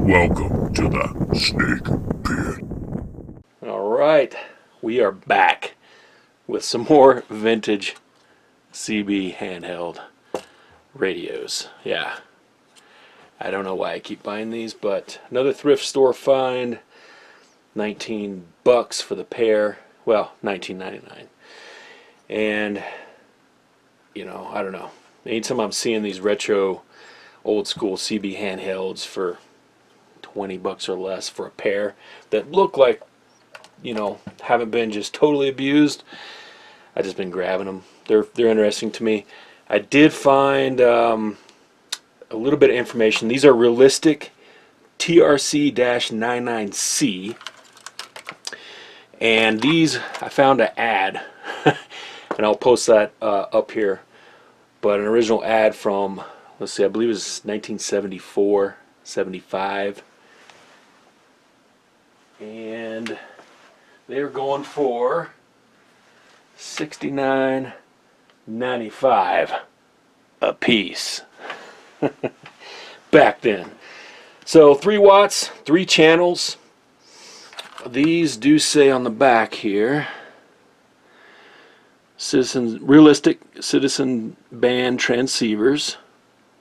Welcome to the Snake Pit. Alright, we are back with some more vintage CB handheld radios. Yeah, I don't know why I keep buying these, but another thrift store find. $19 for the pair. Well, $19.99. And, you know, I don't know. Anytime I'm seeing these retro old school CB handhelds for $20 or less for a pair that look like, you know, haven't been just totally abused, I've just been grabbing them. They're interesting to me. I did find a little bit of information. These are realistic TRC-99C, and these I found an ad and I'll post that up here, but an original ad from, let's see, I believe it was 1974, 75, and they're going for $69.95 a piece back then. So 3 watts, 3 channels. These do say on the back here, realistic citizen band transceivers.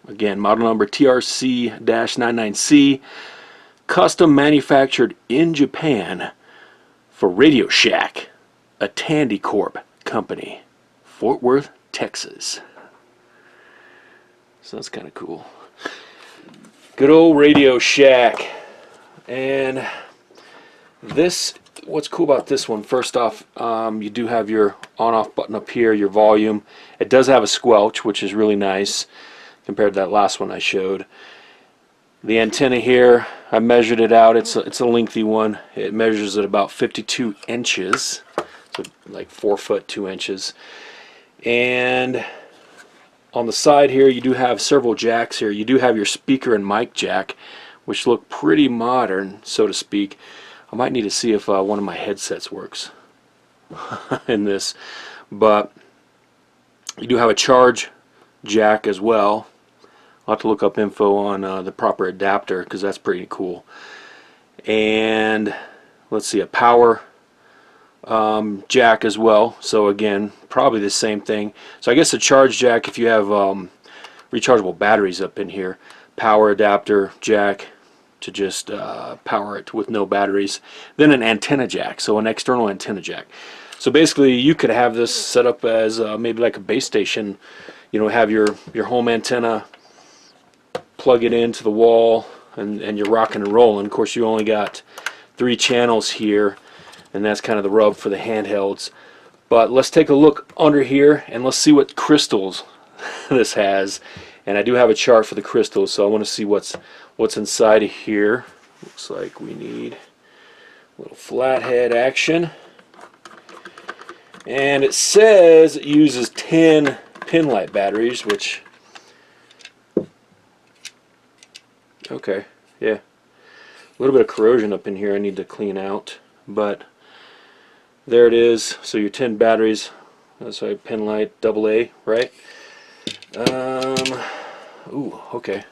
Again, model number TRC-99C, custom manufactured in Japan for Radio Shack, a Tandy Corp company, Fort Worth, Texas. So that's kind of cool. Good old Radio Shack. And this, what's cool about this one, first off, you do have your on-off button up here, your volume. It does have a squelch, which is really nice compared to that last one I showed. The antenna here, I measured it out. It's a lengthy one. It measures at about 52 inches, so like 4 foot 2 inches. And on the side here, you do have several jacks here. You do have your speaker and mic jack, which look pretty modern, so to speak. I might need to see if one of my headsets works in this, but you do have a charge jack as well. I'll have to look up info on the proper adapter, because that's pretty cool. And let's see, a power jack as well. So again, probably the same thing. So I guess a charge jack if you have rechargeable batteries up in here. Power adapter jack to just power it with no batteries. Then an antenna jack, so an external antenna jack. So basically you could have this set up as maybe like a base station. You know, have your home antenna, plug it into the wall, and you're rocking and rolling. Of course, you only got 3 channels here, and that's kind of the rub for the handhelds. But let's take a look under here and let's see what crystals this has. And I do have a chart for the crystals, so I want to see what's inside of here. Looks like we need a little flathead action. And it says it uses 10 pinlight batteries, which, okay, yeah, a little bit of corrosion up in here I need to clean out, but there it is. So your 10 batteries, that's why pinlight AA, right? Ooh, okay.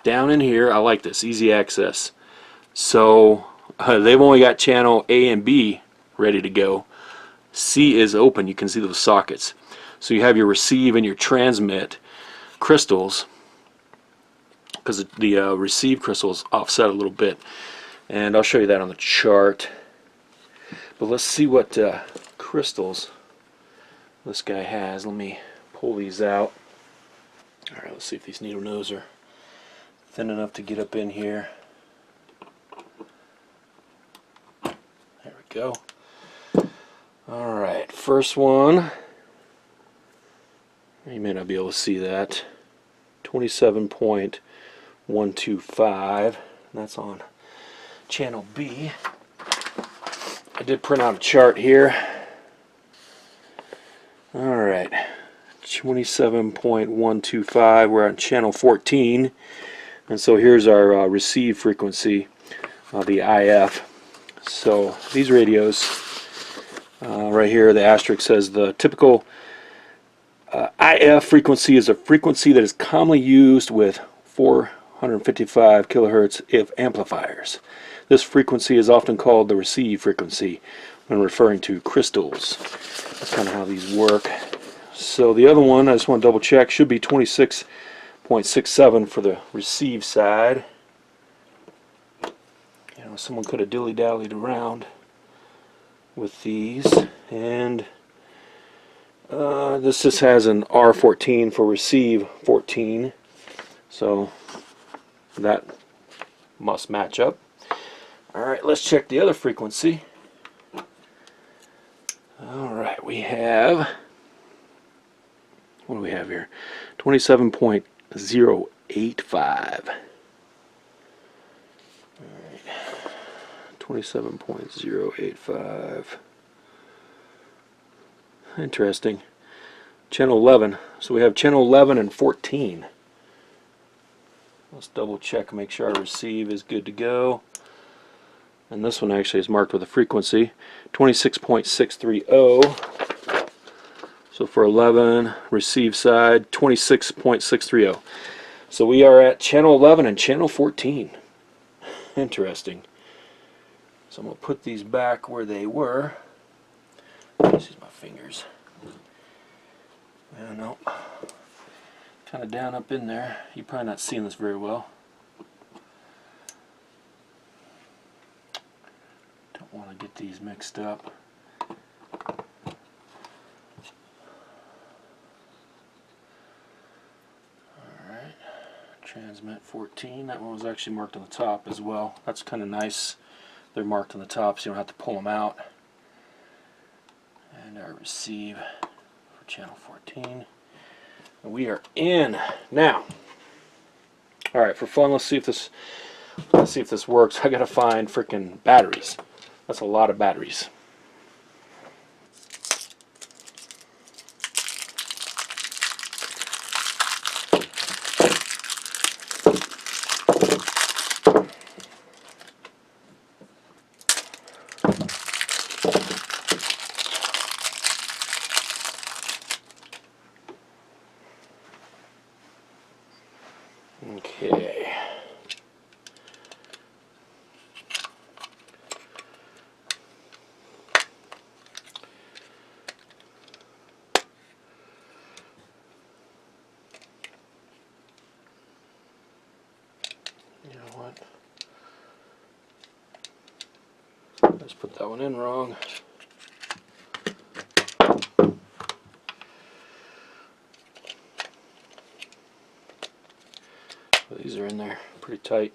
Down in here, I like this, easy access. So they've only got channel A and B ready to go. C is open, you can see those sockets. So you have your receive and your transmit crystals, because the receive crystal is offset a little bit, and I'll show you that on the chart. But let's see what crystals this guy has. Let me pull these out. Alright, let's see if these needle nose are thin enough to get up in here. There we go. Alright, first one, you may not be able to see that, 27.125, that's on channel B. I did print out a chart here. Alright, 27.125, we're on channel 14, and so here's our receive frequency, the IF. So these radios, right here the asterisk says the typical IF frequency is a frequency that is commonly used with 155 kilohertz if amplifiers. This frequency is often called the receive frequency when referring to crystals. That's kind of how these work. So the other one, I just want to double check, should be 26.67 for the receive side. You know, someone could have dilly-dallied around with these, and this just has an R14 for receive 14, so that must match up. Alright, let's check the other frequency. Alright, we have, what do we have here? 27.085. 27.085. Interesting. Channel 11. So we have channel 11 and 14. Let's double check, make sure our receive is good to go. And this one actually is marked with a frequency, 26.630. So for 11, receive side, 26.630. So we are at channel 11 and channel 14. Interesting. So I'm going to put these back where they were. This is my fingers. I don't know. Kind of down up in there. You're probably not seeing this very well. Don't want to get these mixed up. Alright. Transmit 14. That one was actually marked on the top as well. That's kind of nice. They're marked on the top so you don't have to pull them out. And our receive for channel 14. And we are in now. All right, for fun, let's see if this works. I gotta find freaking batteries. That's a lot of batteries. Okay. You know what? Let's put that one in wrong. Well, these are in there pretty tight.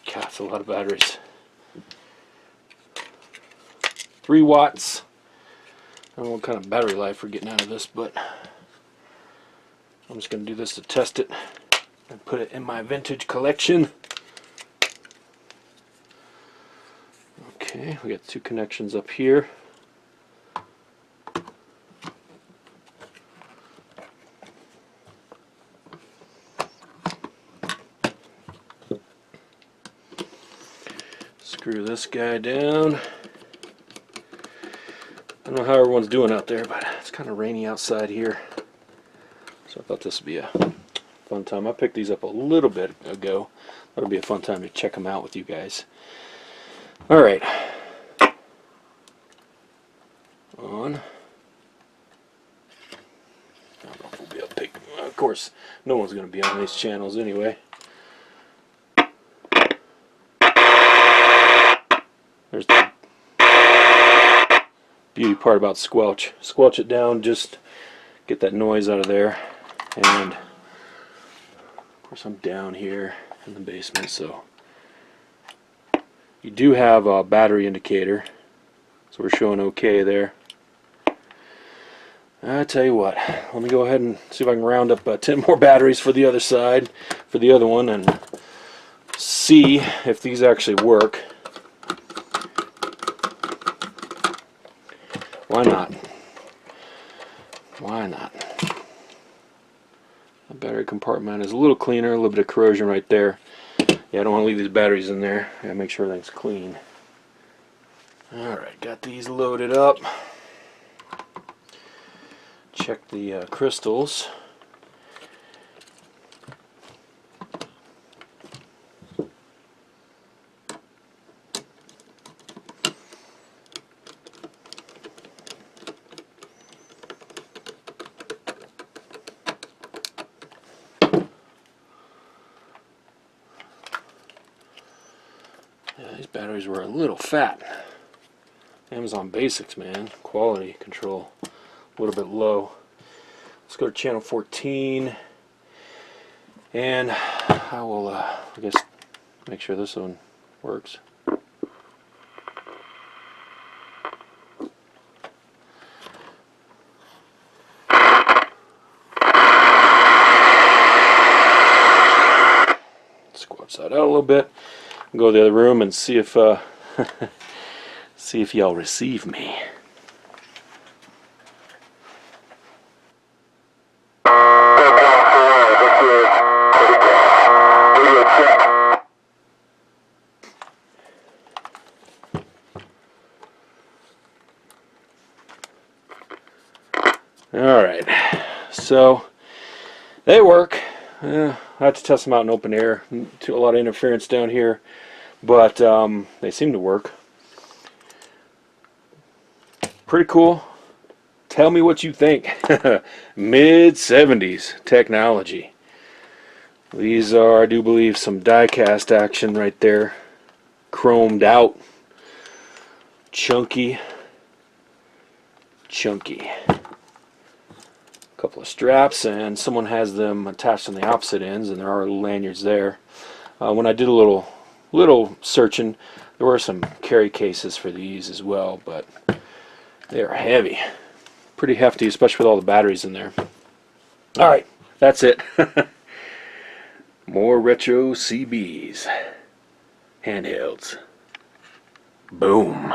God, that's a lot of batteries. 3 watts. I don't know what kind of battery life we're getting out of this, but I'm just going to do this to test it and put it in my vintage collection. Okay, we got 2 connections up here. Screw this guy down. I don't know how everyone's doing out there, but it's kind of rainy outside here. So I thought this would be a fun time. I picked these up a little bit ago. That'll be a fun time to check them out with you guys. Alright. On. I don't know if we'll be able to pick. Of course, no one's going to be on these channels anyway. There's the beauty part about squelch. Squelch it down, just get that noise out of there. And of course I'm down here in the basement, so you do have a battery indicator, so we're showing okay there. I tell you what, let me go ahead and see if I can round up 10 more batteries for the other side, for the other one, and see if these actually work. Why not? Why not? The battery compartment compartment is a little cleaner, a little bit of corrosion right there. Yeah, I don't want to leave these batteries in there. I gotta make sure everything's clean. Alright, got these loaded up. Check the crystals. Yeah, these batteries were a little fat. Amazon Basics, man. Quality control a little bit low. Let's go to channel 14. And I will, I guess, make sure this one works. Squats that out a little bit. Go to the other room and see if see if y'all receive me. Alright, so they work. I have to test them out in open air. A lot of interference down here, but they seem to work. Pretty cool. Tell me what you think. Mid-70s technology. These are, I do believe, some die-cast action right there. Chromed out. Chunky. Chunky. Couple of straps, and someone has them attached on the opposite ends, and there are lanyards there. When I did a little searching, there were some carry cases for these as well, but they are heavy. Pretty hefty, especially with all the batteries in there. Alright, that's it. More retro CBs. Handhelds. Boom.